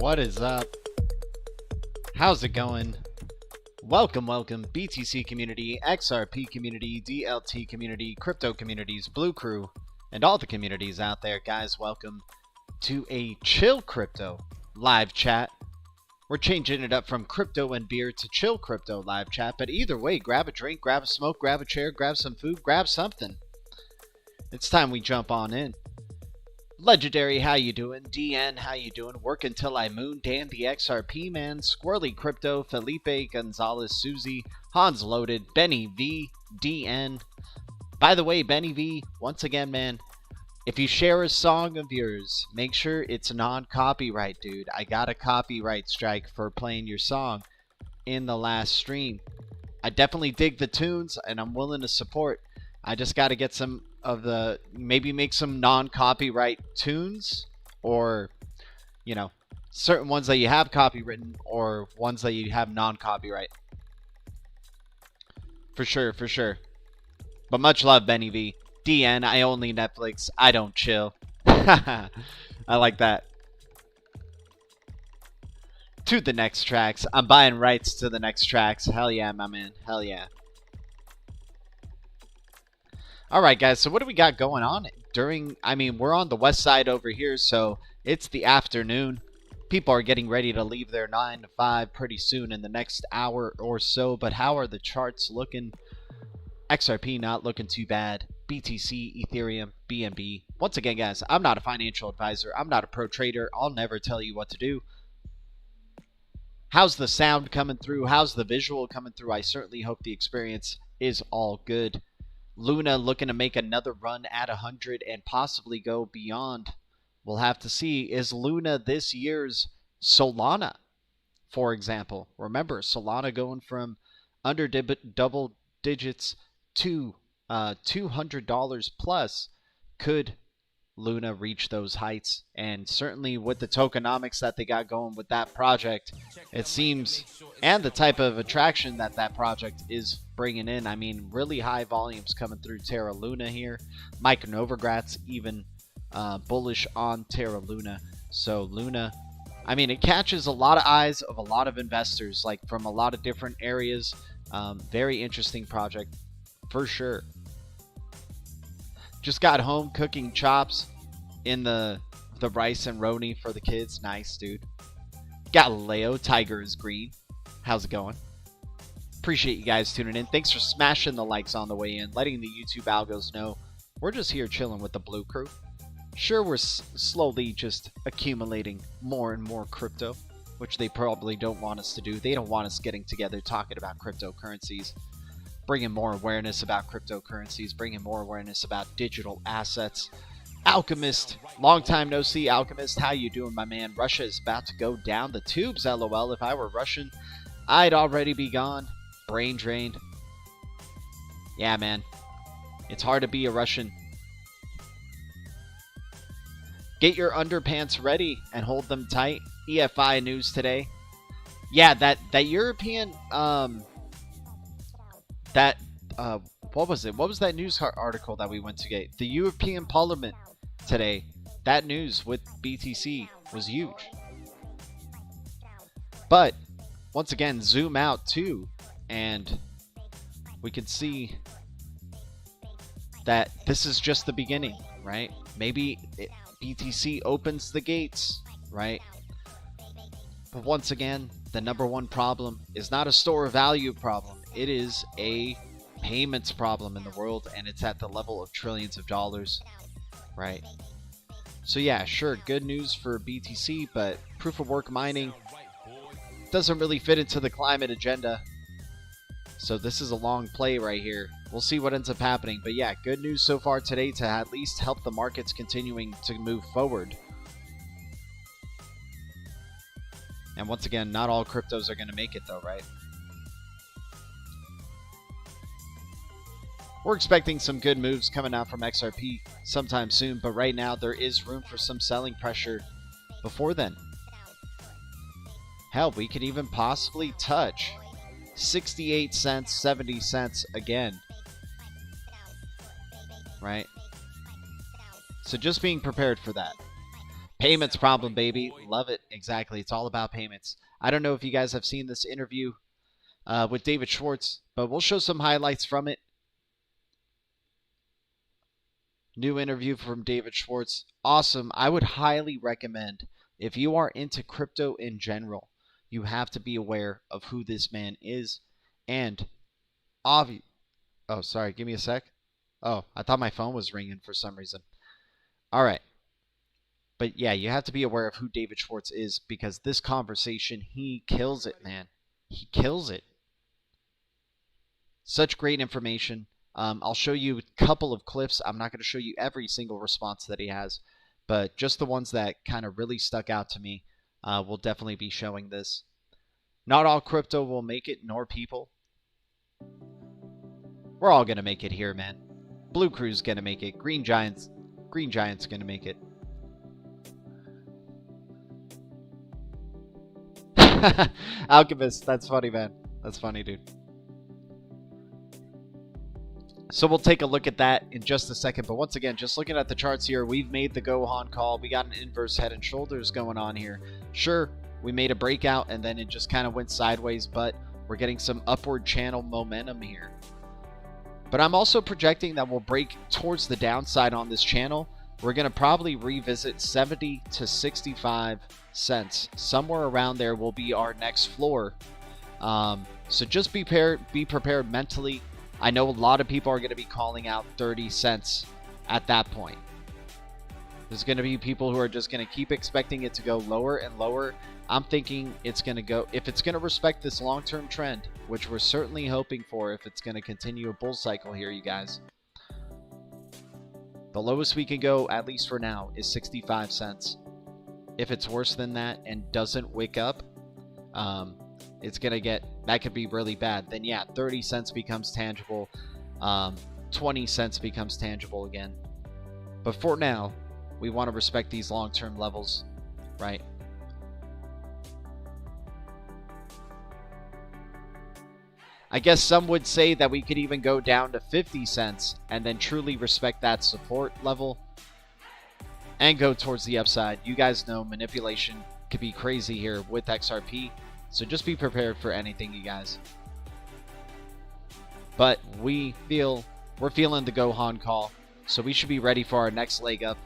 What is up? How's it going? Welcome, BTC community, XRP community, DLT community, crypto communities, Blue Crew, and all the communities out there, guys. Welcome to a chill crypto live chat. We're changing it up from crypto and beer to chill crypto live chat, but either way, grab a drink, grab a smoke, grab a chair, grab some food, grab something. It's time we jump on in. Legendary, how you doing? DN, how you doing? Working till I moon. Dan, the XRP man. Squirrely Crypto. Felipe Gonzalez, Susie. Hans Loaded. Benny V. DN. By the way, Benny V, once again, man, if you share a song of yours, make sure it's non-copyright, dude. I got a copyright strike for playing your song in the last stream. I definitely dig the tunes, and I'm willing to support. I just got to get some of the, maybe make some non-copyright tunes, or, you know, certain ones that you have copywritten, or ones that you have non-copyright. For sure, for sure. But much love, Benny V. DN, I only Netflix, I don't chill. I like that. To the next tracks. I'm buying rights to the next tracks. Hell yeah, my man. Hell yeah. Alright, guys, so what do we got going on we're on the west side over here, so it's the afternoon. People are getting ready to leave their 9 to 5 pretty soon in the next hour or so, but how are the charts looking? XRP not looking too bad. BTC, Ethereum, BNB. Once again, guys, I'm not a financial advisor. I'm not a pro trader. I'll never tell you what to do. How's the sound coming through? How's the visual coming through? I certainly hope the experience is all good. Luna looking to make another run at 100 and possibly go beyond. We'll have to see. Is Luna this year's Solana, for example? Remember, Solana going from under double digits to $200 plus. Could Luna reach those heights? And certainly with the tokenomics that they got going with that project, it seems, and the type of attraction that that project is bringing in. I mean, really high volumes coming through Terra Luna here. Mike Novogratz even bullish on Terra Luna. So Luna, I mean, it catches a lot of eyes of a lot of investors, like from a lot of different areas. Very interesting project for sure. Just got home cooking chops in the rice and roni for the kids. Nice, dude. Galileo, Tiger is green. How's it going? Appreciate you guys tuning in. Thanks for smashing the likes on the way in, letting the YouTube algos know we're just here chilling with the Blue Crew. Sure, we're slowly just accumulating more and more crypto, which they probably don't want us to do. They don't want us getting together talking about cryptocurrencies, bringing more awareness about cryptocurrencies, bringing more awareness about digital assets. Alchemist, long time no see. Alchemist, how you doing, my man? Russia is about to go down the tubes, LOL. If I were Russian, I'd already be gone. Brain drained. Yeah, man. It's hard to be a Russian. Get your underpants ready and hold them tight. EFI news today. Yeah, that European, what was it? What was that news article that we went to get? The European Parliament today. That news with BTC was huge. But once again, zoom out too, and we can see that this is just the beginning, right? Maybe BTC opens the gates, right? But once again, the number one problem is not a store of value problem. It is a payments problem in the world, and it's at the level of trillions of dollars, right? So yeah, sure, good news for BTC, but proof of work mining doesn't really fit into the climate agenda. So this is a long play right here. We'll see what ends up happening. But yeah, good news so far today to at least help the markets continuing to move forward. And once again, not all cryptos are going to make it though, right? We're expecting some good moves coming out from XRP sometime soon, but right now there is room for some selling pressure before then. Hell, we could even possibly touch 68 cents, 70 cents again. Right? So just being prepared for that. Payments problem, baby. Love it. Exactly. It's all about payments. I don't know if you guys have seen this interview with David Schwartz, but we'll show some highlights from it. New interview from David Schwartz. Awesome. I would highly recommend, if you are into crypto in general, you have to be aware of who this man is. And oh, sorry. Give me a sec. Oh, I thought my phone was ringing for some reason. All right. But yeah, you have to be aware of who David Schwartz is, because this conversation, he kills it, man. He kills it. Such great information. I'll show you a couple of clips. I'm not going to show you every single response that he has, but just the ones that kind of really stuck out to me. We'll definitely be showing this. Not all crypto will make it, nor people. We're all going to make it here, man. Blue Crew's going to make it. Green Giant's going to make it. Alchemist, that's funny, man. That's funny, dude. So we'll take a look at that in just a second. But once again, just looking at the charts here, we've made the Gohan call. We got an inverse head and shoulders going on here. Sure, we made a breakout and then it just kind of went sideways, but we're getting some upward channel momentum here. But I'm also projecting that we'll break towards the downside on this channel. We're going to probably revisit 70 to 65 cents. Somewhere around there will be our next floor. So just be prepared mentally. I know a lot of people are going to be calling out 30 cents at that point. There's going to be people who are just going to keep expecting it to go lower and lower. I'm thinking it's going to go, if it's going to respect this long-term trend, which we're certainly hoping for, if it's going to continue a bull cycle here, you guys. The lowest we can go, at least for now, is 65 cents. If it's worse than that and doesn't wake up, it's going to get, that could be really bad. Then yeah, 30 cents becomes tangible. 20 cents becomes tangible again. But for now, we want to respect these long-term levels, right? I guess some would say that we could even go down to 50 cents and then truly respect that support level and go towards the upside. You guys know manipulation could be crazy here with XRP, so just be prepared for anything, you guys. But we're feeling the Gohan call, so we should be ready for our next leg up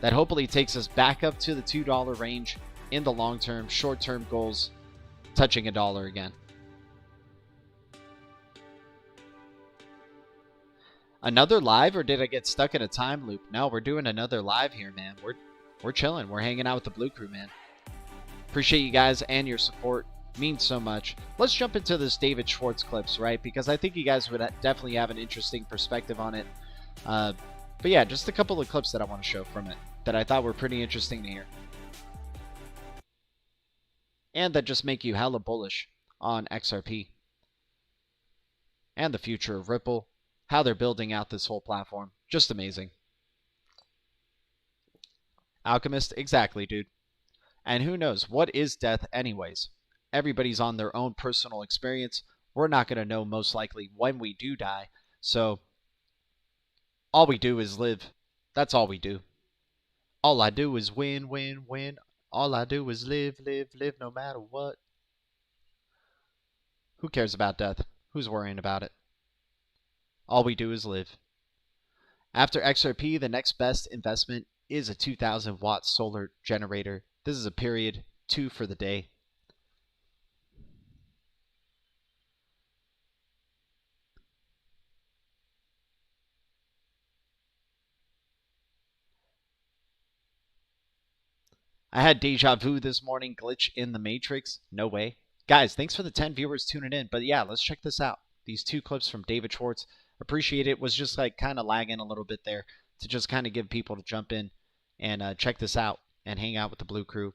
that hopefully takes us back up to the $2 range in the long term. Short-term goals touching $1 again. Another live, or did I get stuck in a time loop? No, we're doing another live here, man. We're chilling. We're hanging out with the Blue Crew, man. Appreciate you guys and your support. Means so much. Let's jump into this David Schwartz clips, right? Because I think you guys would definitely have an interesting perspective on it. But yeah, just a couple of clips that I want to show from it that I thought were pretty interesting to hear. And that just make you hella bullish on XRP. And the future of Ripple. How they're building out this whole platform. Just amazing. Alchemist, exactly, dude. And who knows, what is death anyways? Everybody's on their own personal experience. We're not going to know most likely when we do die. So all we do is live. That's all we do. All I do is win, win, win. All I do is live, live, live no matter what. Who cares about death? Who's worrying about it? All we do is live. After XRP, the next best investment is a 2,000 watt solar generator. This is a period 2 for the day. I had deja vu this morning. Glitch in the Matrix. No way. Guys, thanks for the 10 viewers tuning in. But yeah, let's check this out. These two clips from David Schwartz. Appreciate it. Was just like kind of lagging a little bit there to just kind of give people to jump in and check this out and hang out with the Blue Crew.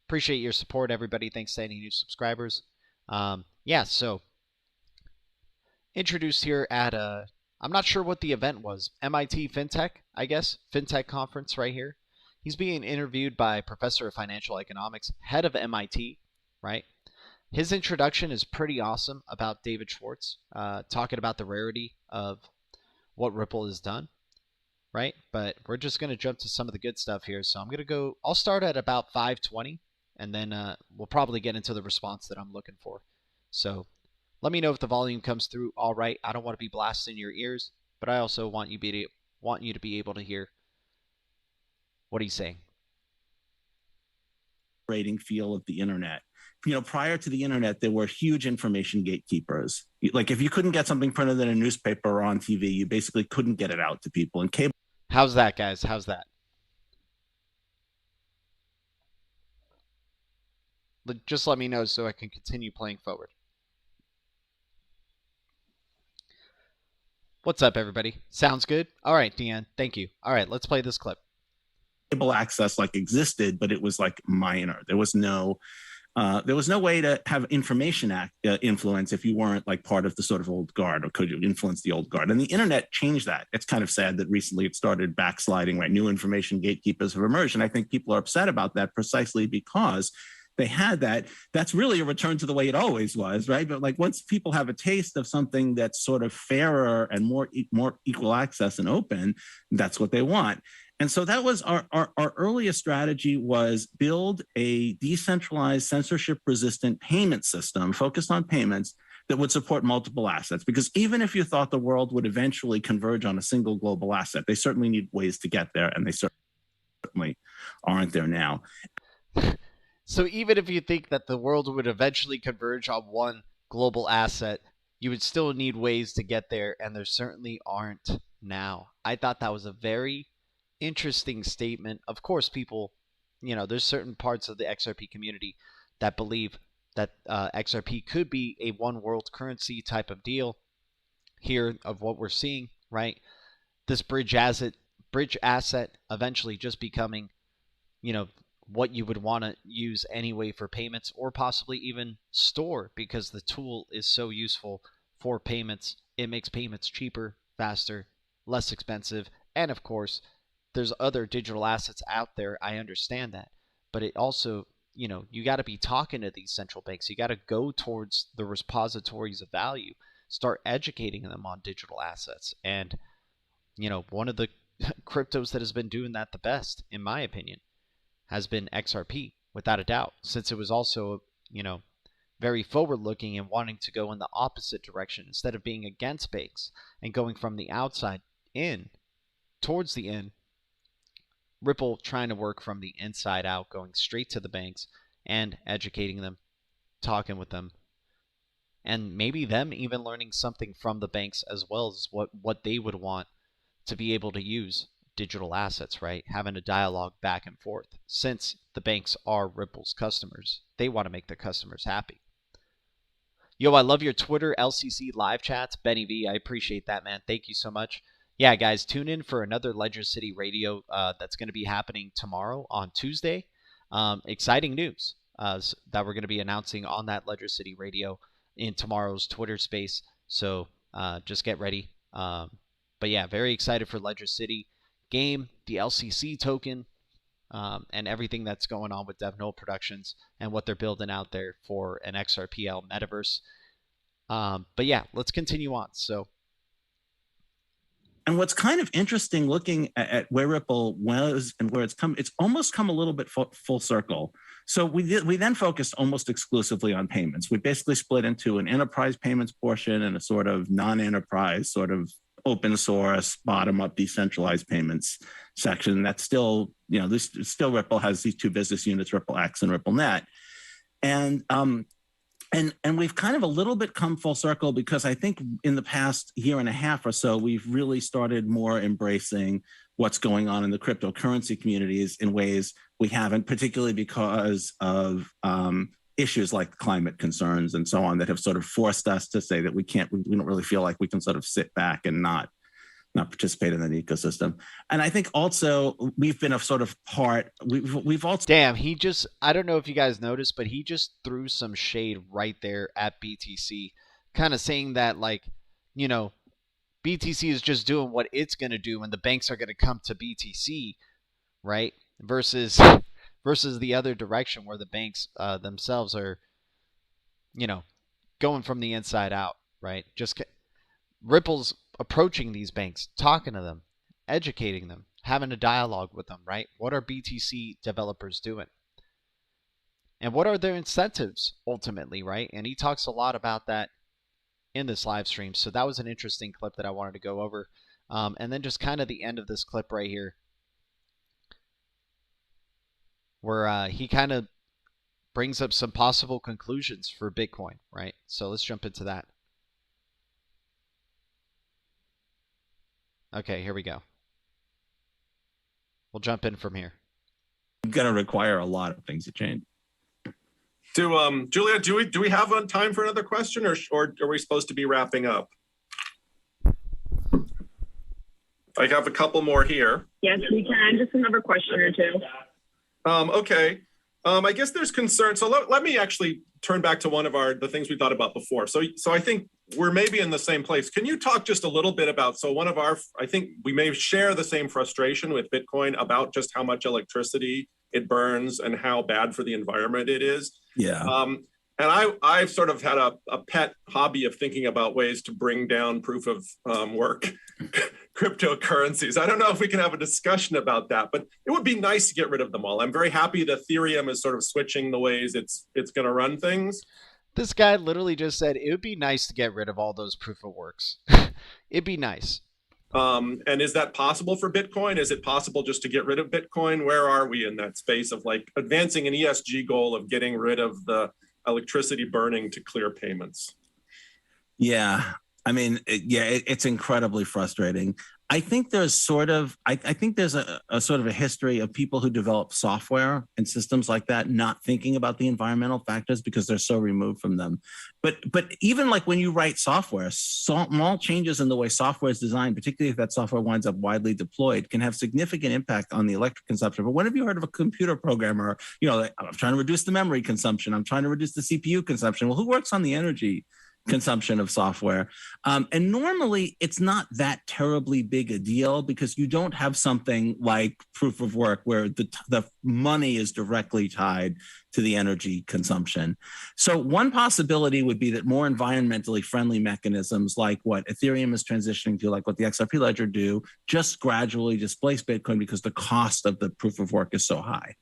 Appreciate your support, everybody. Thanks to any new subscribers. Yeah, so introduced here at I'm not sure what the event was. MIT FinTech, I guess. FinTech conference right here. He's being interviewed by Professor of Financial Economics, head of MIT, right? His introduction is pretty awesome about David Schwartz, talking about the rarity of what Ripple has done. right? But we're just going to jump to some of the good stuff here. So I'm going to go, I'll start at about 520, and then we'll probably get into the response that I'm looking for. So let me know if the volume comes through all right. I don't want to be blasting your ears, but I also want you to be able to hear what he's saying. Feel of the internet. Prior to the internet, there were huge information gatekeepers. Like if you couldn't get something printed in a newspaper or on TV, you basically couldn't get it out to people. And cable. How's that, guys? How's that? Just let me know so I can continue playing forward. What's up, everybody? Sounds good? All right, Deanne. Thank you. All right, let's play this clip. Cable access existed, but it was minor. There was no way to have information influence if you weren't part of the sort of old guard, or could you influence the old guard? And the internet changed that. It's kind of sad that recently it started backsliding, right? New information gatekeepers have emerged. And I think people are upset about that precisely because they had that. That's really a return to the way it always was, right? But once people have a taste of something that's sort of fairer and more equal access and open, that's what they want. And so that was our earliest strategy, was build a decentralized, censorship-resistant payment system focused on payments that would support multiple assets. Because even if you thought the world would eventually converge on a single global asset, they certainly need ways to get there, and they certainly aren't there now. So even if you think that the world would eventually converge on one global asset, you would still need ways to get there, and there certainly aren't now. I thought that was a very interesting statement. Of course, people, there's certain parts of the XRP community that believe that XRP could be a one world currency type of deal here of what we're seeing, right? This bridge asset eventually just becoming, what you would want to use anyway for payments, or possibly even store, because the tool is so useful for payments. It makes payments cheaper, faster, less expensive, and of course, there's other digital assets out there. I understand that. But it also, you got to be talking to these central banks. You got to go towards the repositories of value, start educating them on digital assets. And, one of the cryptos that has been doing that the best, in my opinion, has been XRP, without a doubt, since it was also, very forward-looking and wanting to go in the opposite direction. Instead of being against banks and going from the outside in, towards the in, Ripple trying to work from the inside out, going straight to the banks and educating them, talking with them, and maybe them even learning something from the banks as well as what they would want to be able to use digital assets, right? Having a dialogue back and forth. Since the banks are Ripple's customers, they want to make their customers happy. Yo, I love your Twitter LCC live chats. Benny V, I appreciate that, man. Thank you so much. Yeah, guys, tune in for another Ledger City Radio that's going to be happening tomorrow on Tuesday. Exciting news that we're going to be announcing on that Ledger City Radio in tomorrow's Twitter space. So just get ready. But yeah, very excited for Ledger City game, the LCC token, and everything that's going on with DevNote Productions and what they're building out there for an XRPL metaverse. But yeah, let's continue on. So. And what's kind of interesting looking at where Ripple was and where it's come, it's almost come a little bit full circle. So we then focused almost exclusively on payments. We basically split into an enterprise payments portion and a sort of non-enterprise, sort of open source, bottom-up decentralized payments section. That's still, still Ripple has these two business units, Ripple X and Ripple Net. And we've kind of a little bit come full circle, because I think in the past year and a half or so, we've really started more embracing what's going on in the cryptocurrency communities in ways we haven't, particularly because of issues like climate concerns and so on that have sort of forced us to say that we don't really feel like we can sort of sit back and not participate in that ecosystem. And I think also we've been a sort of part, we've also... Damn, I don't know if you guys noticed, but he just threw some shade right there at BTC, kind of saying that, BTC is just doing what it's going to do and the banks are going to come to BTC, right? Versus the other direction where the banks themselves are, going from the inside out, right? Ripple's approaching these banks, talking to them, educating them, having a dialogue with them, right? What are BTC developers doing? And what are their incentives ultimately, right? And he talks a lot about that in this live stream. So that was an interesting clip that I wanted to go over. And then just kind of the end of this clip right here, where he kind of brings up some possible conclusions for Bitcoin, right? So let's jump into that. Okay, here we go. We'll jump in from here. It's going to require a lot of things to change. Julia, do we have time for another question, or are we supposed to be wrapping up? I have a couple more here. Yes, we can. Just another question or two. Okay. I guess there's concern. So let me actually turn back to one of the things we thought about before. So I think we're maybe in the same place. Can you talk just a little bit about, I think we may share the same frustration with Bitcoin about just how much electricity it burns and how bad for the environment it is. Yeah. And I've sort of had a pet hobby of thinking about ways to bring down proof of work cryptocurrencies. I don't know if we can have a discussion about that, but it would be nice to get rid of them all. I'm very happy that Ethereum is sort of switching the ways it's going to run things. This guy literally just said it would be nice to get rid of all those proof of works. It'd be nice. And is that possible for Bitcoin? Is it possible just to get rid of Bitcoin? Where are we in that space of like advancing an ESG goal of getting rid of the electricity burning to clear payments? Yeah. I mean, it's incredibly frustrating. I think there's sort of, I think there's a sort of a history of people who develop software and systems like that not thinking about the environmental factors because they're so removed from them. But even like when you write software, small changes in the way software is designed, particularly if that software winds up widely deployed, can have significant impact on the electric consumption. But when have you heard of a computer programmer, like, I'm trying to reduce the memory consumption, I'm trying to reduce the CPU consumption? Well, who works on the energy consumption of software? And normally it's not that terribly big a deal because you don't have something like proof of work where the money is directly tied to the energy consumption. So one possibility would be that more environmentally friendly mechanisms like what Ethereum is transitioning to, like what the XRP ledger do, just gradually displace Bitcoin because the cost of the proof of work is so high.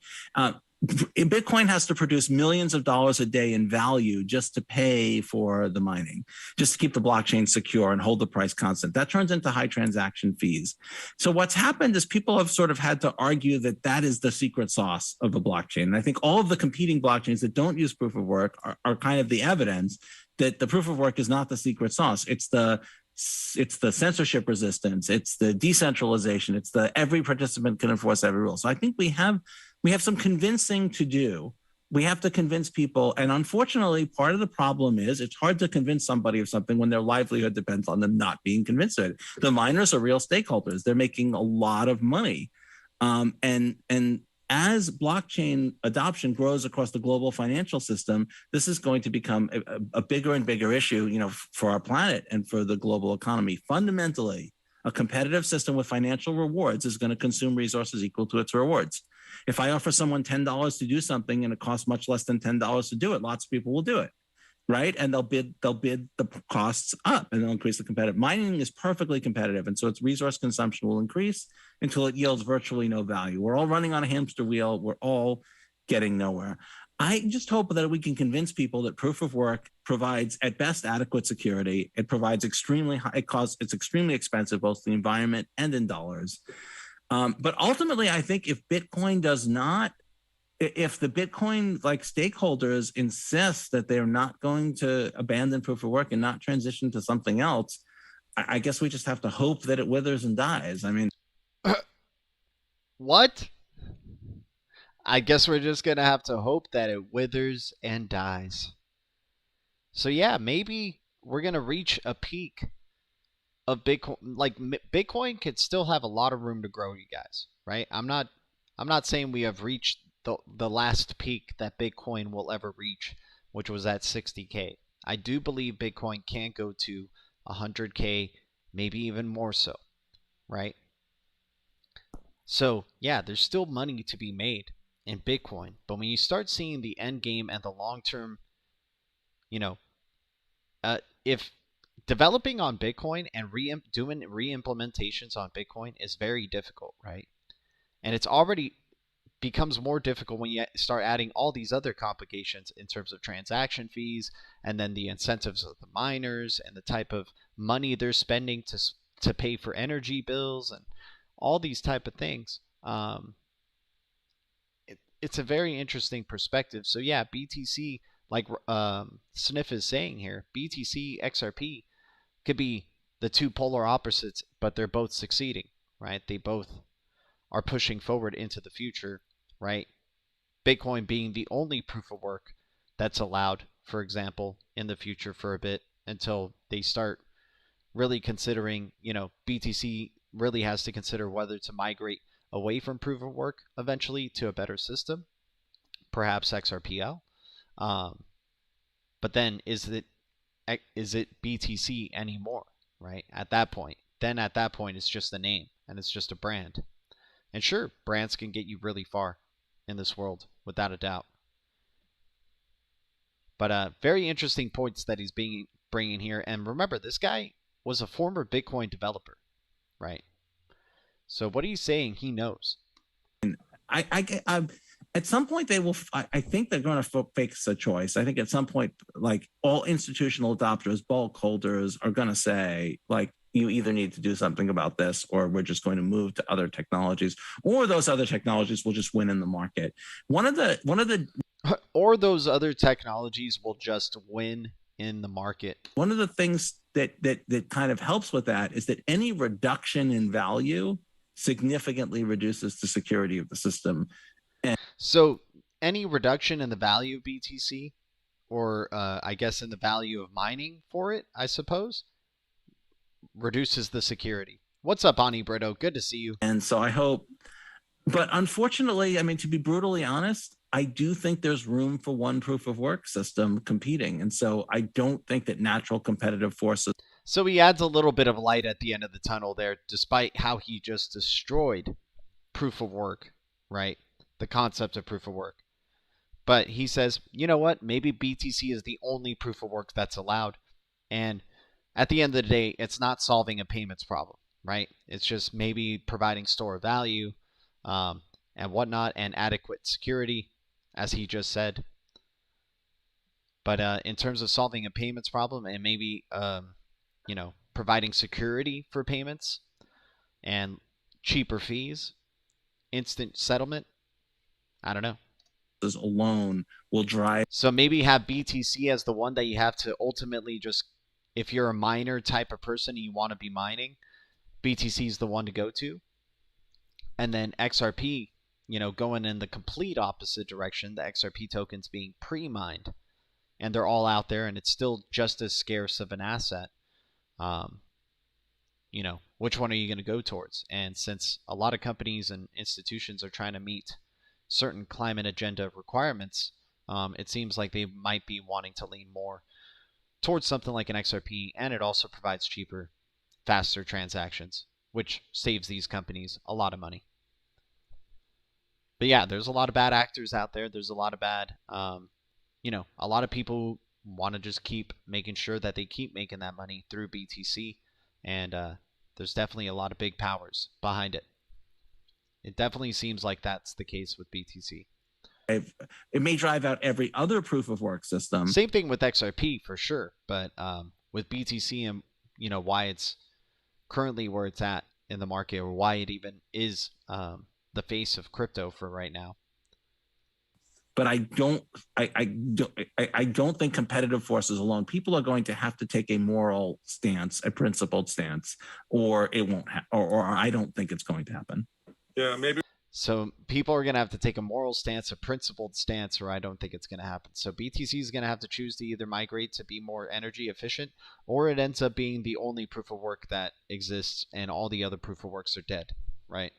Bitcoin has to produce millions of dollars a day in value just to pay for the mining, just to keep the blockchain secure and hold the price constant. That turns into high transaction fees. So what's happened is people have sort of had to argue that that is the secret sauce of a blockchain. And I think all of the competing blockchains that don't use proof of work are kind of the evidence that the proof of work is not the secret sauce. It's the censorship resistance. It's the decentralization. It's the every participant can enforce every rule. So I think we have some convincing to do. We have to convince people. And unfortunately, part of the problem is it's hard to convince somebody of something when their livelihood depends on them not being convinced of it. The miners are real stakeholders. They're making a lot of money. And as blockchain adoption grows across the global financial system, this is going to become a bigger and bigger issue, for our planet and for the global economy. Fundamentally, a competitive system with financial rewards is going to consume resources equal to its rewards. If I offer someone $10 to do something and it costs much less than $10 to do it, lots of people will do it, right? And they'll bid the costs up and they'll increase the competitive. Mining is perfectly competitive, and so its resource consumption will increase until it yields virtually no value. We're all running on a hamster wheel. We're all getting nowhere. I just hope that we can convince people that proof of work provides at best adequate security. It provides extremely high costs. It's extremely expensive, both the environment and in dollars. But ultimately, I think if the Bitcoin stakeholders insist that they're not going to abandon proof of work and not transition to something else, I guess we just have to hope that it withers and dies. I mean, what? I guess we're just going to have to hope that it withers and dies. So yeah, maybe we're going to reach a peak of Bitcoin. Like Bitcoin could still have a lot of room to grow, you guys, right? I'm not saying we have reached the last peak that Bitcoin will ever reach, which was at 60K. I do believe Bitcoin can go to 100K, maybe even more so, right? So yeah, there's still money to be made in Bitcoin, but when you start seeing the end game and the long term, if developing on Bitcoin and doing re-implementations on Bitcoin is very difficult, right? And it's already becomes more difficult when you start adding all these other complications in terms of transaction fees, and then the incentives of the miners and the type of money they're spending to pay for energy bills and all these type of things. It's a very interesting perspective. So yeah, BTC, like Sniff is saying here, BTC XRP could be the two polar opposites, but they're both succeeding, right? They both are pushing forward into the future, right? Bitcoin being the only proof of work that's allowed, for example, in the future for a bit until they start really considering, BTC really has to consider whether to migrate away from proof of work eventually to a better system, perhaps XRPL. But then is it BTC anymore, right? At that point, it's just a name and it's just a brand. And sure, brands can get you really far in this world, without a doubt. But very interesting points that he's bringing here. And remember, this guy was a former Bitcoin developer, right? So what he's saying, he knows. I at some point they will. I think they're going to fix a choice. I think at some point, like all institutional adopters, bulk holders are going to say, like, you either need to do something about this, or we're just going to move to other technologies, or those other technologies will just win in the market. Or those other technologies will just win in the market. One of the things that kind of helps with that is that any reduction in value significantly reduces the security of the system. And so any reduction in the value of BTC, or I guess in the value of mining for it, I suppose, reduces the security. What's up, Ani Brito? Good to see you. And so I hope, but unfortunately, I mean, to be brutally honest, I do think there's room for one proof of work system competing. And so I don't think that natural competitive forces. So he adds a little bit of light at the end of the tunnel there, despite how he just destroyed proof of work, right? The concept of proof of work. But he says, you know what? Maybe BTC is the only proof of work that's allowed. And at the end of the day, it's not solving a payments problem, right? It's just maybe providing store of value and whatnot, and adequate security, as he just said. But in terms of solving a payments problem and maybe, providing security for payments and cheaper fees, instant settlement, I don't know. Alone will drive. So maybe have BTC as the one that you have to ultimately just, if you're a miner type of person and you want to be mining, BTC is the one to go to. And then XRP, going in the complete opposite direction, the XRP tokens being pre-mined. And they're all out there, and it's still just as scarce of an asset. Which one are you going to go towards? And since a lot of companies and institutions are trying to meet certain climate agenda requirements, it seems like they might be wanting to lean more towards something like an XRP, and it also provides cheaper, faster transactions, which saves these companies a lot of money. But yeah, there's a lot of bad actors out there. There's a lot of bad, a lot of people want to just keep making sure that they keep making that money through BTC, and there's definitely a lot of big powers behind it. It definitely seems like that's the case with BTC. It may drive out every other proof of work system. Same thing with XRP for sure, but with BTC and why it's currently where it's at in the market, or why it even is the face of crypto for right now. But I don't think competitive forces alone. People are going to have to take a moral stance, a principled stance, or it won't. Or I don't think it's going to happen. Yeah, maybe. So people are going to have to take a moral stance, a principled stance, or I don't think it's going to happen. So BTC is going to have to choose to either migrate to be more energy efficient, or it ends up being the only proof of work that exists and all the other proof of works are dead, right?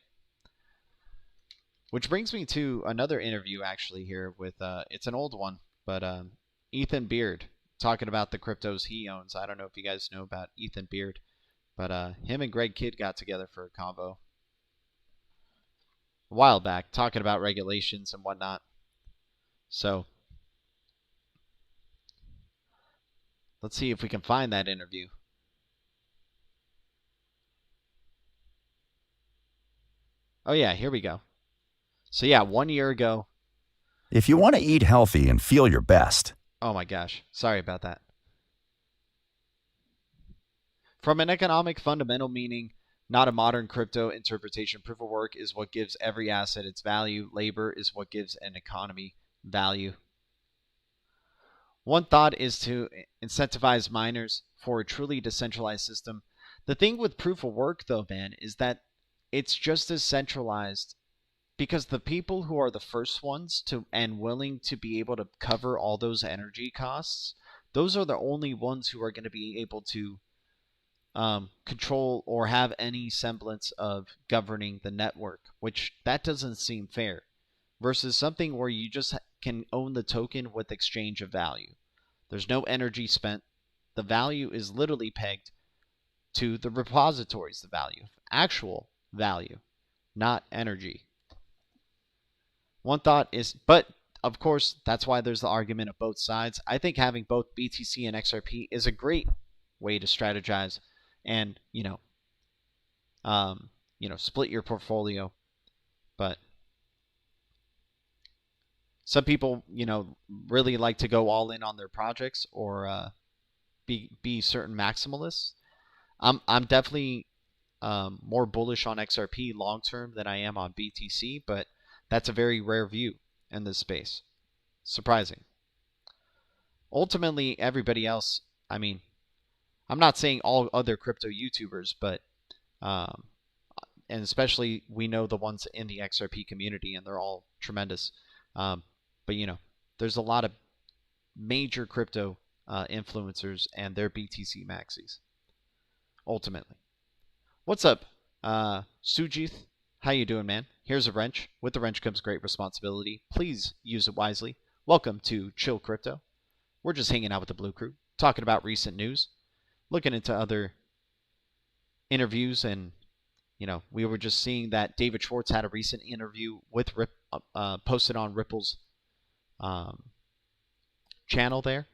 Which brings me to another interview actually here with, it's an old one, but Ethan Beard talking about the cryptos he owns. I don't know if you guys know about Ethan Beard, but him and Greg Kidd got together for a convo a while back, talking about regulations and whatnot. So let's see if we can find that interview. Oh yeah, here we go. So yeah, 1 year ago. If you want to eat healthy and feel your best. Oh my gosh, sorry about that. From an economic fundamental meaning, not a modern crypto interpretation, proof of work is what gives every asset its value. Labor is what gives an economy value. One thought is to incentivize miners for a truly decentralized system. The thing with proof of work, though, man, is that it's just as centralized because the people who are the first ones to and willing to be able to cover all those energy costs, those are the only ones who are going to be able to control or have any semblance of governing the network, which that doesn't seem fair, versus something where you just can own the token with exchange of value. There's no energy spent. The value is literally pegged to the repositories, the value, actual value, not energy. One thought is, but of course, that's why there's the argument of both sides. I think having both BTC and XRP is a great way to strategize and, split your portfolio. But some people, really like to go all in on their projects or be certain maximalists. I'm definitely more bullish on XRP long term than I am on BTC, but that's a very rare view in this space. Surprising. Ultimately, everybody else, I'm not saying all other crypto YouTubers, but and especially we know the ones in the XRP community, and they're all tremendous. But there's a lot of major crypto influencers and their BTC maxis. Ultimately, what's up, Sujith? How you doing, man? Here's a wrench. With the wrench comes great responsibility. Please use it wisely. Welcome to Chill Crypto. We're just hanging out with the Blue Crew, talking about recent news, looking into other interviews, and we were just seeing that David Schwartz had a recent interview with posted on Ripple's channel there.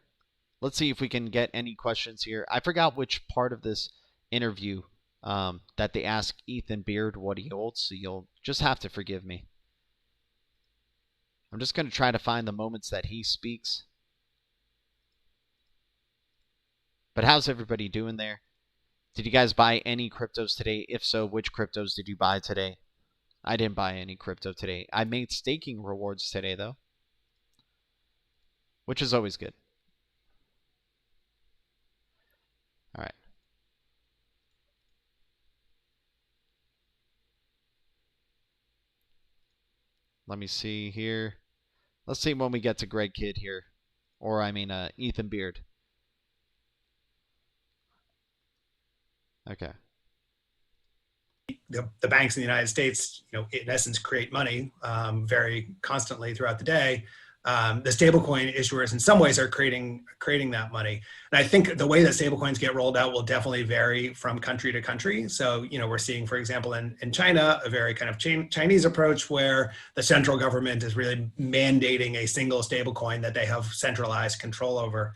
Let's see if we can get any questions here. I forgot which part of this interview that they ask Ethan Beard what he holds, so you'll just have to forgive me. I'm just going to try to find the moments that he speaks. But how's everybody doing there? Did you guys buy any cryptos today? If so, which cryptos did you buy today? I didn't buy any crypto today. I made staking rewards today, though, which is always good. All right. Let me see here. Let's see when we get to Greg Kidd here. Or, Ethan Beard. Okay. The banks in the United States, in essence, create money very constantly throughout the day. The stablecoin issuers, in some ways, are creating that money. And I think the way that stablecoins get rolled out will definitely vary from country to country. So, we're seeing, for example, in China, a very kind of Chinese approach where the central government is really mandating a single stablecoin that they have centralized control over.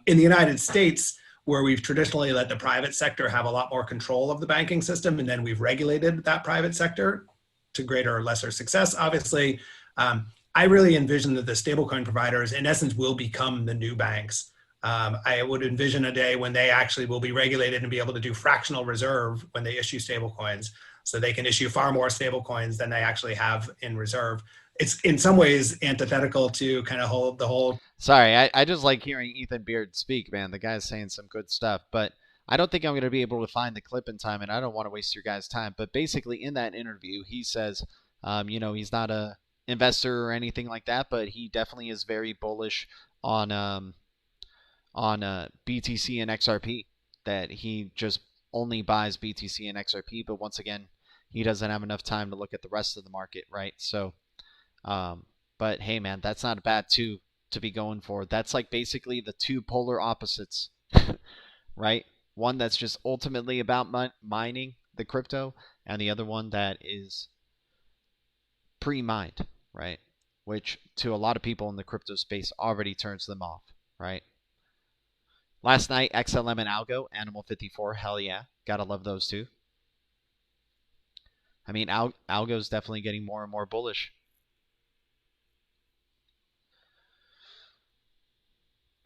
In the United States, where we've traditionally let the private sector have a lot more control of the banking system, and then we've regulated that private sector to greater or lesser success, obviously. I really envision that the stablecoin providers, in essence, will become the new banks. I would envision a day when they actually will be regulated and be able to do fractional reserve when they issue stablecoins. So they can issue far more stablecoins than they actually have in reserve. It's in some ways antithetical to kind of hold the whole. Sorry, I just like hearing Ethan Beard speak, man. The guy's saying some good stuff, but I don't think I'm going to be able to find the clip in time, and I don't want to waste your guys' time. But basically, in that interview, he says, he's not a investor or anything like that, but he definitely is very bullish on BTC and XRP. That he just only buys BTC and XRP, but once again, he doesn't have enough time to look at the rest of the market, right? So, but hey, man, that's not a bad two to be going for. That's like basically the two polar opposites, right? One that's just ultimately about mining the crypto, and the other one that is pre-mined, right? Which to a lot of people in the crypto space already turns them off, right? Last night, XLM and ALGO, Animal 54, hell yeah. Gotta love those two. I mean, ALGO is definitely getting more and more bullish.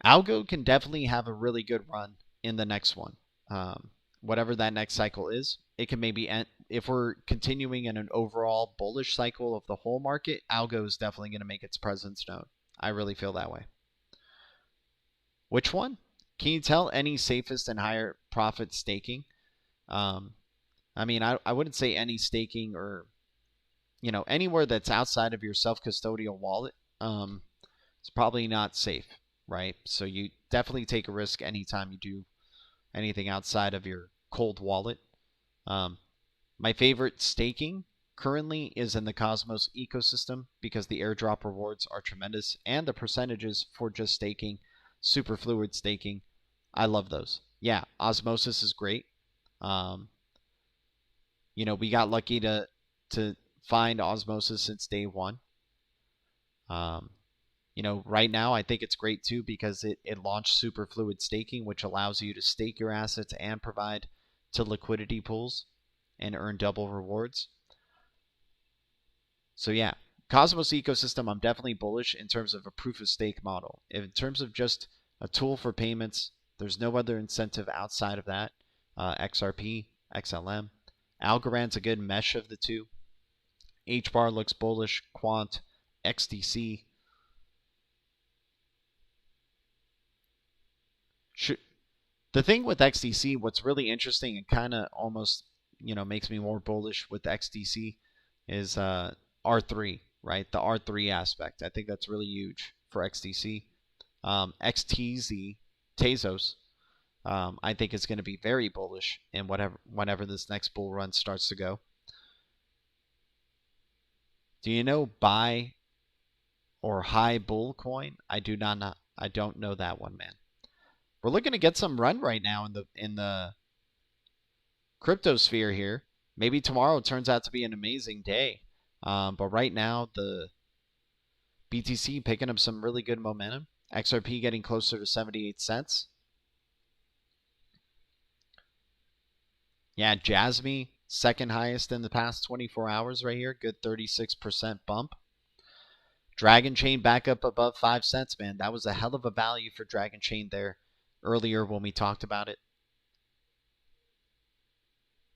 ALGO can definitely have a really good run in the next one. Whatever that next cycle is, it can maybe end. If we're continuing in an overall bullish cycle of the whole market, ALGO is definitely going to make its presence known. I really feel that way. Which one? Can you tell any safest and higher profit staking? I mean, I wouldn't say any staking or, you know, anywhere that's outside of your self-custodial wallet. It's probably not safe, right? So you definitely take a risk anytime you do anything outside of your cold wallet. My favorite staking currently is in the Cosmos ecosystem because the airdrop rewards are tremendous and the percentages for just staking, super fluid staking, I love those. Yeah, Osmosis is great. You know, we got lucky to find Osmosis since day one. You know, right now I think it's great too because it launched super fluid staking, which allows you to stake your assets and provide to liquidity pools and earn double rewards. So yeah, Cosmos ecosystem, I'm definitely bullish in terms of a proof of stake model. In terms of just a tool for payments, there's no other incentive outside of that. XRP, XLM. Algorand's a good mesh of the two. HBAR looks bullish. Quant, XDC. The thing with XDC, what's really interesting and kind of almost, you know, makes me more bullish with XDC is R3, right? The R3 aspect. I think that's really huge for XDC. XTZ, Tezos, I think it's going to be very bullish in whenever this next bull run starts to go. Do you know buy or high bull coin? I do not know. I don't know that one, man. We're looking to get some run right now in the crypto sphere here. Maybe tomorrow turns out to be an amazing day. But right now, the BTC picking up some really good momentum. XRP getting closer to 78 cents. Yeah, Jasmy, second highest in the past 24 hours right here. Good 36% bump. Dragon Chain back up above 5 cents, man. That was a hell of a value for Dragon Chain there earlier when we talked about it.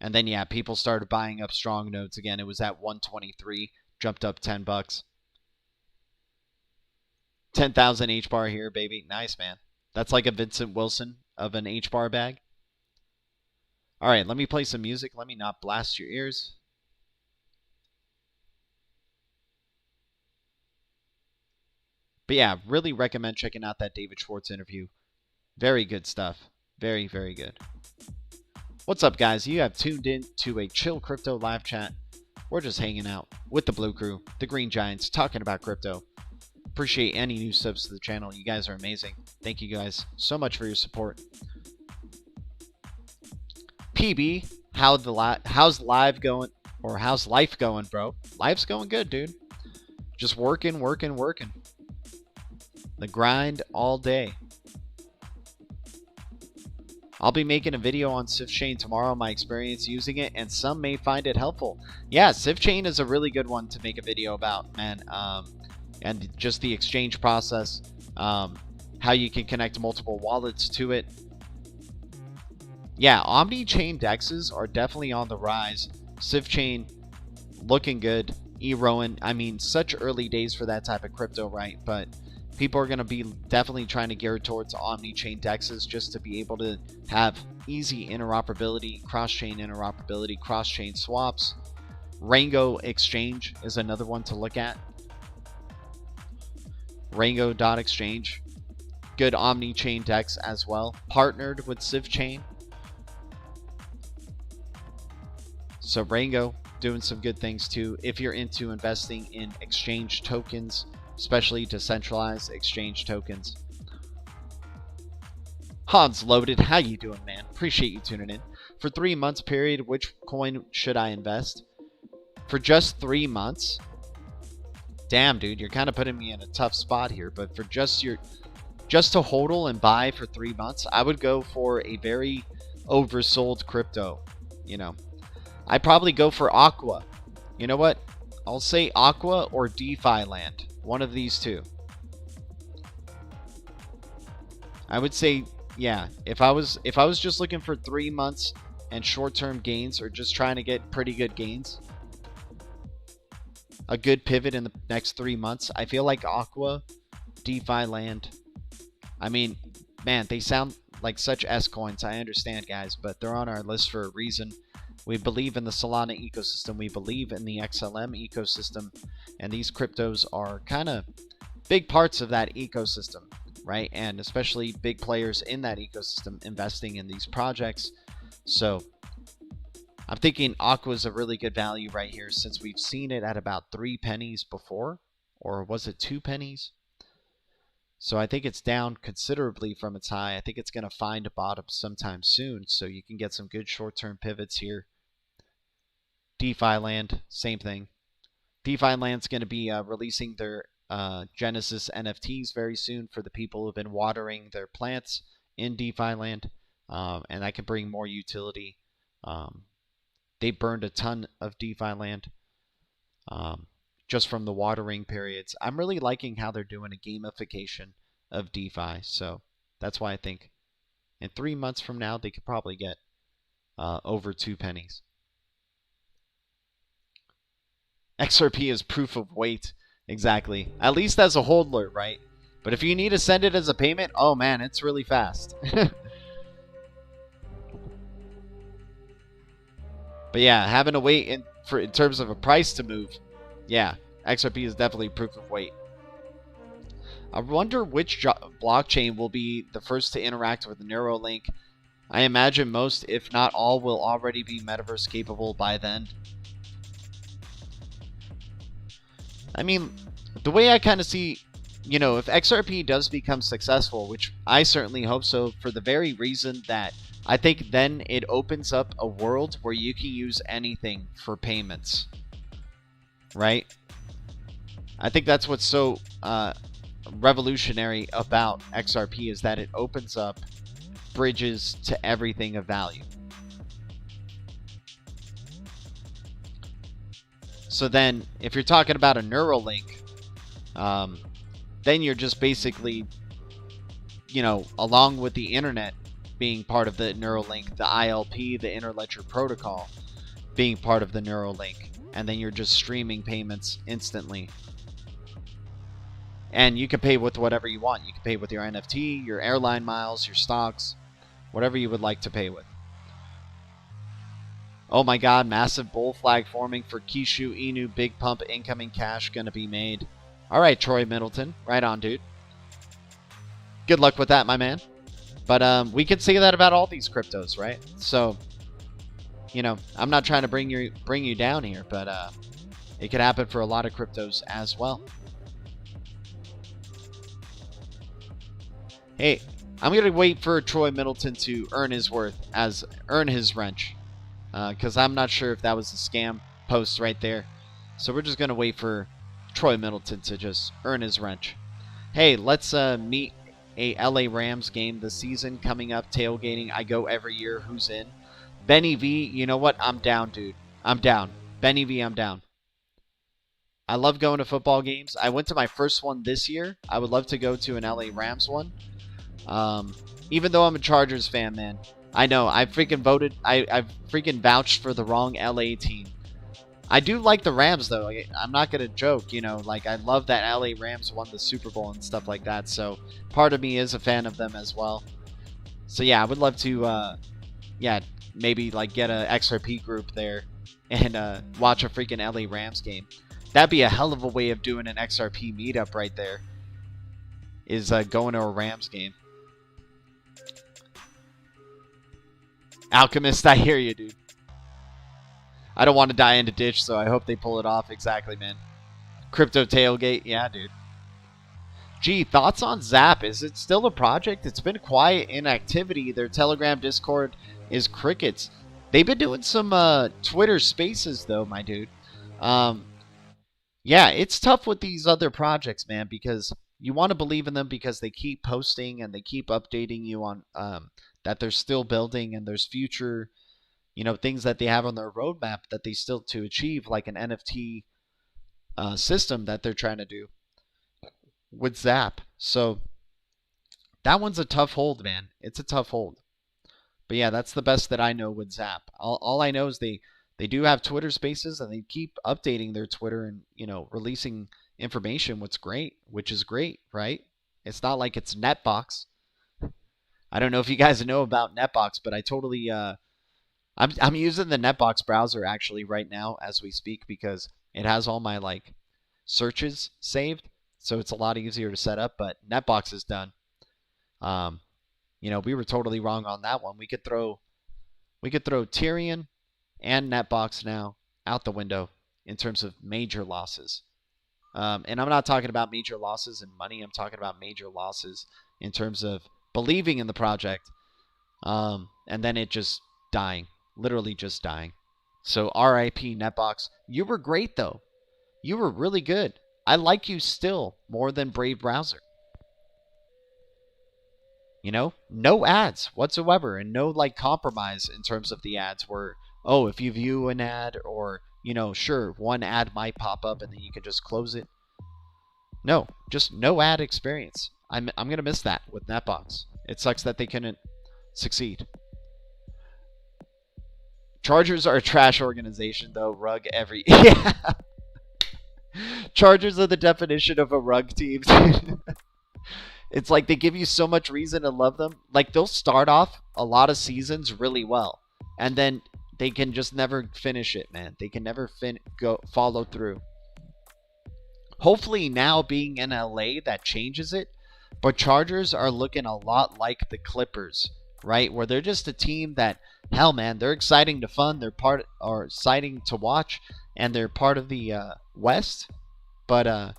And then, yeah, people started buying up strong notes again. It was at 123, jumped up 10 bucks. 10,000 HBAR here, baby. Nice, man. That's like a Vincent Wilson of an HBAR bag. All right, let me play some music. Let me not blast your ears. But yeah, really recommend checking out that David Schwartz interview. Very good stuff. Very, very good. What's up, guys? You have tuned in to a Chill Crypto live chat. We're just hanging out with the Blue Crew, the Green Giants, talking about crypto. Appreciate any new subs to the channel. You guys are amazing. Thank you guys so much for your support. PB, how's live going? Or how's life going, bro? Life's going good, dude. Just working. The grind all day. I'll be making a video on SwiftChain tomorrow, my experience using it, and some may find it helpful. Yeah, SwiftChain is a really good one to make a video about, man. And just the exchange process, how you can connect multiple wallets to it. Yeah, omni-chain dexes are definitely on the rise. SwiftChain looking good. eRowan, I mean, such early days for that type of crypto, right? But people are going to be definitely trying to gear towards omni-chain dexes just to be able to have easy interoperability, cross-chain interoperability, cross-chain swaps. Rango Exchange is another one to look at. Rango.exchange. Good omni-chain dex as well. Partnered with SwiftChain. So Rango doing some good things too if you're into investing in exchange tokens, especially decentralized exchange tokens. Hans Loaded, how you doing, man? Appreciate you tuning in. For 3 months period, which coin should I invest? For just 3 months? Damn, dude, you're kind of putting me in a tough spot here, but for just to hodl and buy for 3 months, I would go for a very oversold crypto, you know. I'd probably go for Aqua. You know what? I'll say Aqua or DeFi Land. One of these two. I would say, yeah, if I was just looking for 3 months and short-term gains, or just trying to get pretty good gains, a good pivot in the next 3 months, I feel like Aqua, DeFi Land. I mean, man, they sound like such S coins. I understand, guys, but they're on our list for a reason. We believe in the Solana ecosystem. We believe in the XLM ecosystem, and these cryptos are kind of big parts of that ecosystem, right? And especially big players in that ecosystem investing in these projects. So I'm thinking Aqua is a really good value right here, since we've seen it at about 3 pennies before, or was it 2 pennies? So I think it's down considerably from its high. I think it's going to find a bottom sometime soon, so you can get some good short-term pivots here. DeFi Land, same thing. DeFi Land's going to be releasing their Genesis NFTs very soon for the people who have been watering their plants in DeFi Land, and that can bring more utility. They burned a ton of DeFi Land just from the watering periods. I'm really liking how they're doing a gamification of DeFi, so that's why I think in 3 months from now they could probably get over 2 pennies. XRP is proof of weight. Exactly. At least as a holder, right? But if you need to send it as a payment, oh man, it's really fast. But yeah, having to wait in terms of a price to move, yeah, XRP is definitely proof of weight. I wonder which blockchain will be the first to interact with Neuralink. I imagine most, if not all, will already be metaverse capable by then. I mean, the way I kind of see, you know, if XRP does become successful, which I certainly hope so, for the very reason that I think then it opens up a world where you can use anything for payments, right? I think that's what's so revolutionary about XRP, is that it opens up bridges to everything of value. So then, if you're talking about a Neuralink, then you're just basically, you know, along with the internet being part of the Neuralink, the ILP, the Interledger Protocol, being part of the Neuralink, and then you're just streaming payments instantly. And you can pay with whatever you want. You can pay with your NFT, your airline miles, your stocks, whatever you would like to pay with. Oh my god, massive bull flag forming for Kishu Inu. Big pump incoming cash gonna be made. Alright, Troy Middleton. Right on, dude. Good luck with that, my man. But we can say that about all these cryptos, right? So, you know, I'm not trying to bring you down here, but it could happen for a lot of cryptos as well. Hey, I'm gonna wait for Troy Middleton to earn his worth, earn his wrench. Because I'm not sure if that was a scam post right there. So we're just going to wait for Troy Middleton to just earn his wrench. Hey, let's meet a LA Rams game this season coming up. Tailgating. I go every year. Who's in? Benny V, you know what? I'm down, dude. I'm down. Benny V, I'm down. I love going to football games. I went to my first one this year. I would love to go to an LA Rams one. Even though I'm a Chargers fan, man. I know, I freaking voted, I've freaking vouched for the wrong LA team. I do like the Rams, though. I'm not going to joke, you know, like, I love that LA Rams won the Super Bowl and stuff like that, so part of me is a fan of them as well. So, yeah, I would love to, yeah, maybe, like, get a XRP group there and watch a freaking LA Rams game. That'd be a hell of a way of doing an XRP meetup right there, is going to a Rams game. Alchemist, I hear you, dude. I don't want to die in a ditch, so I hope they pull it off. Exactly, man. Crypto tailgate, yeah, dude. Gee, thoughts on Zap? Is it still a project? It's been quiet in activity. Their Telegram Discord is crickets. They've been doing some Twitter spaces, though, my dude. Yeah, it's tough with these other projects, man, because you want to believe in them because they keep posting and they keep updating you on... that they're still building and there's future, things that they have on their roadmap that they still to achieve, like an NFT system that they're trying to do with Zap. So that one's a tough hold, man. It's a tough hold. But yeah, that's the best that I know with Zap. All I know is they do have Twitter Spaces, and they keep updating their Twitter and releasing information. Which is great, right? It's not like it's NETBOX. I don't know if you guys know about NETBOX, but I totally I'm using the NETBOX browser actually right now as we speak, because it has all my like searches saved, so it's a lot easier to set up. But NETBOX is done. We were totally wrong on that one. We could throw Tyrion and NETBOX now out the window in terms of major losses. And I'm not talking about major losses in money. I'm talking about major losses in terms of believing in the project, and then it just dying, literally just dying. So RIP NETBOX. You were great though. You were really good. I like you still more than Brave Browser. No ads whatsoever, and no like compromise in terms of the ads where, oh, if you view an ad, or sure, one ad might pop up and then you can just close it. No, just no ad experience. I'm gonna miss that with NETBOX. It sucks that they couldn't succeed. Chargers are a trash organization though. Rug every yeah. Chargers are the definition of a rug team. It's like they give you so much reason to love them. Like they'll start off a lot of seasons really well, and then they can just never finish it, man. They can never follow through. Hopefully now being in LA that changes it, but Chargers are looking a lot like the Clippers, right? Where they're just a team that, hell man, they're exciting to fun, exciting to watch, and they're part of the West, but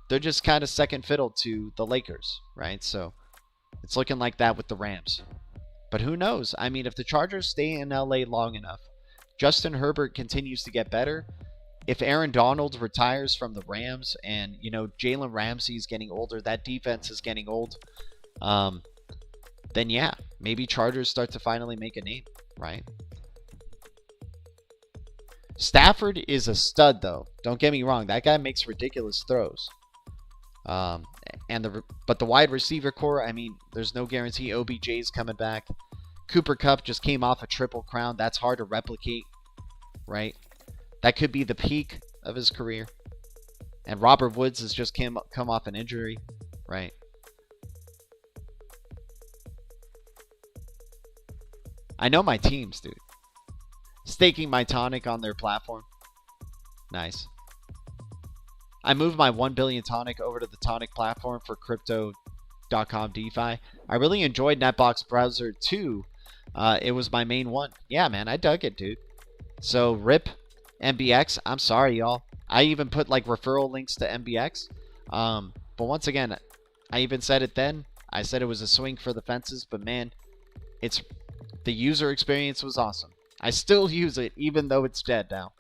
they're just kind of second fiddle to the Lakers, right? So it's looking like that with the Rams. But who knows? I mean, if the Chargers stay in LA long enough, Justin Herbert continues to get better. If Aaron Donald retires from the Rams, and Jalen Ramsey's getting older, that defense is getting old, then yeah, maybe Chargers start to finally make a name, right? Stafford is a stud, though. Don't get me wrong. That guy makes ridiculous throws. But the wide receiver core, I mean, there's no guarantee OBJ's coming back. Cooper Kupp just came off a triple crown. That's hard to replicate, right? That could be the peak of his career. And Robert Woods has just come off an injury, right? I know my teams, dude. Staking my tonic on their platform. Nice. I moved my 1 billion tonic over to the tonic platform for crypto.com DeFi. I really enjoyed NETBOX browser too. It was my main one. Yeah, man, I dug it, dude. So RIP MBX. I'm sorry, y'all. I even put like referral links to MBX. But once again, I even said it then. I said it was a swing for the fences, but man, the user experience was awesome. I still use it even though it's dead now.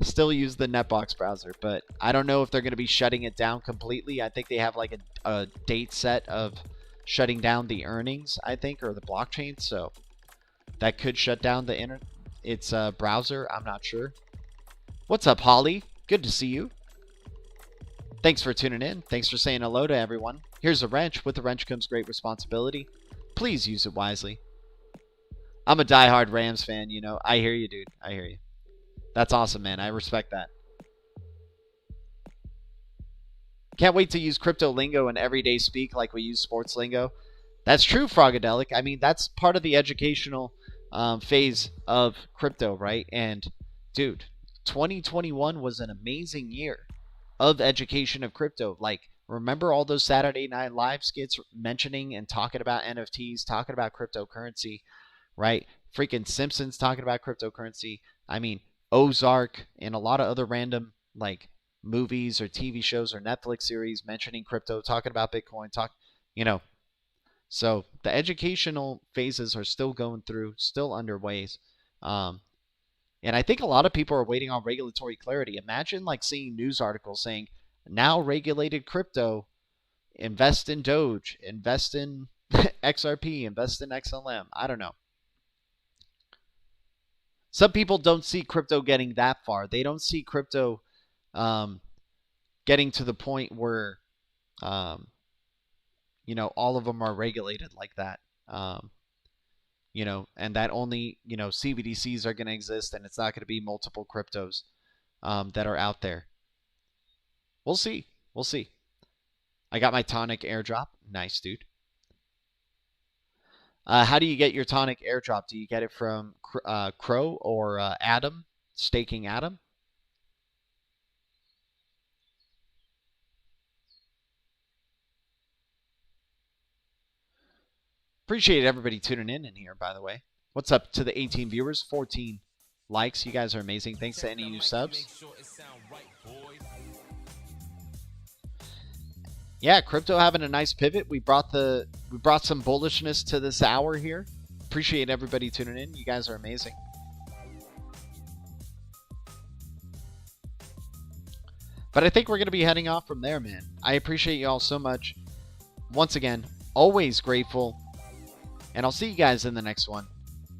Still use the NETBOX browser, but I don't know if they're going to be shutting it down completely. I think they have like a date set of shutting down the earnings, I think, or the blockchain. So that could shut down its browser. I'm not sure. What's up, Holly? Good to see you. Thanks for tuning in. Thanks for saying hello to everyone. Here's a wrench. With the wrench comes great responsibility. Please use it wisely. I'm a diehard Rams fan, I hear you, dude. I hear you. That's awesome, man. I respect that. Can't wait to use crypto lingo in everyday speak like we use sports lingo. That's true, Frogadelic. I mean, that's part of the educational phase of crypto, right? And, dude, 2021 was an amazing year of education of crypto. Like, remember all those Saturday Night Live skits mentioning and talking about NFTs, talking about cryptocurrency, right? Freaking Simpsons talking about cryptocurrency. I mean, Ozark and a lot of other random like movies or TV shows or Netflix series mentioning crypto, talking about Bitcoin, So the educational phases are still going through, still underway. And I think a lot of people are waiting on regulatory clarity. Imagine like seeing news articles saying, now regulated crypto, invest in Doge, invest in XRP, invest in XLM. I don't know. Some people don't see crypto getting that far. They don't see crypto getting to the point where, you know, all of them are regulated like that. You know, and that only, you know, CBDCs are going to exist, and it's not going to be multiple cryptos that are out there. We'll see. We'll see. I got my tonic airdrop. Nice, dude. How do you get your tonic airdrop? Do you get it from Crow or Adam? Staking Adam? Appreciate everybody tuning in here, by the way. What's up to the 18 viewers? 14 likes. You guys are amazing. Thanks to any new subs. Yeah, crypto having a nice pivot. We brought some bullishness to this hour here. Appreciate everybody tuning in. You guys are amazing. But I think we're going to be heading off from there, man. I appreciate you all so much. Once again, always grateful. And I'll see you guys in the next one.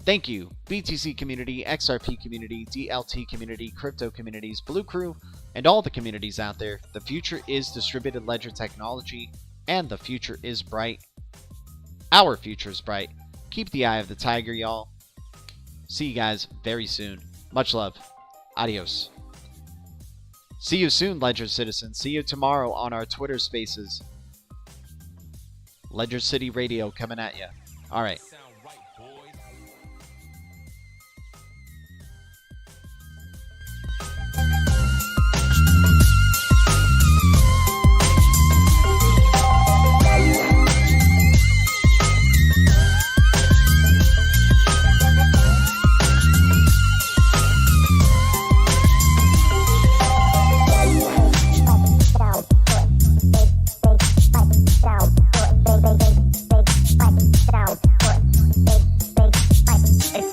Thank you, BTC community, XRP community, DLT community, crypto communities, Blue Crew, and all the communities out there. The future is distributed ledger technology, and the future is bright. Our future is bright. Keep the eye of the tiger, y'all. See you guys very soon. Much love. Adios. See you soon, Ledger citizens. See you tomorrow on our Twitter Spaces. Ledger City Radio coming at you. All right.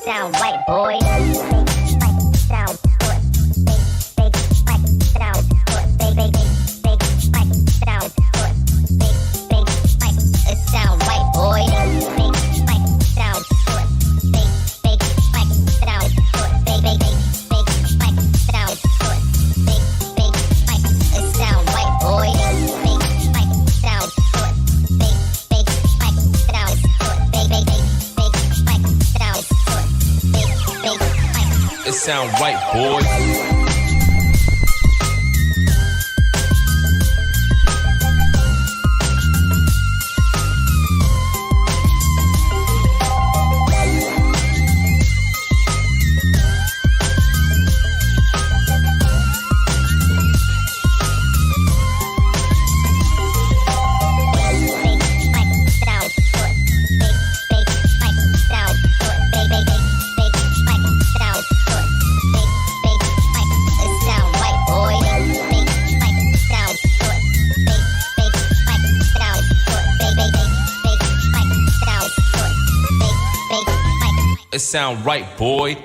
Sound right, boy. It sound right, boy.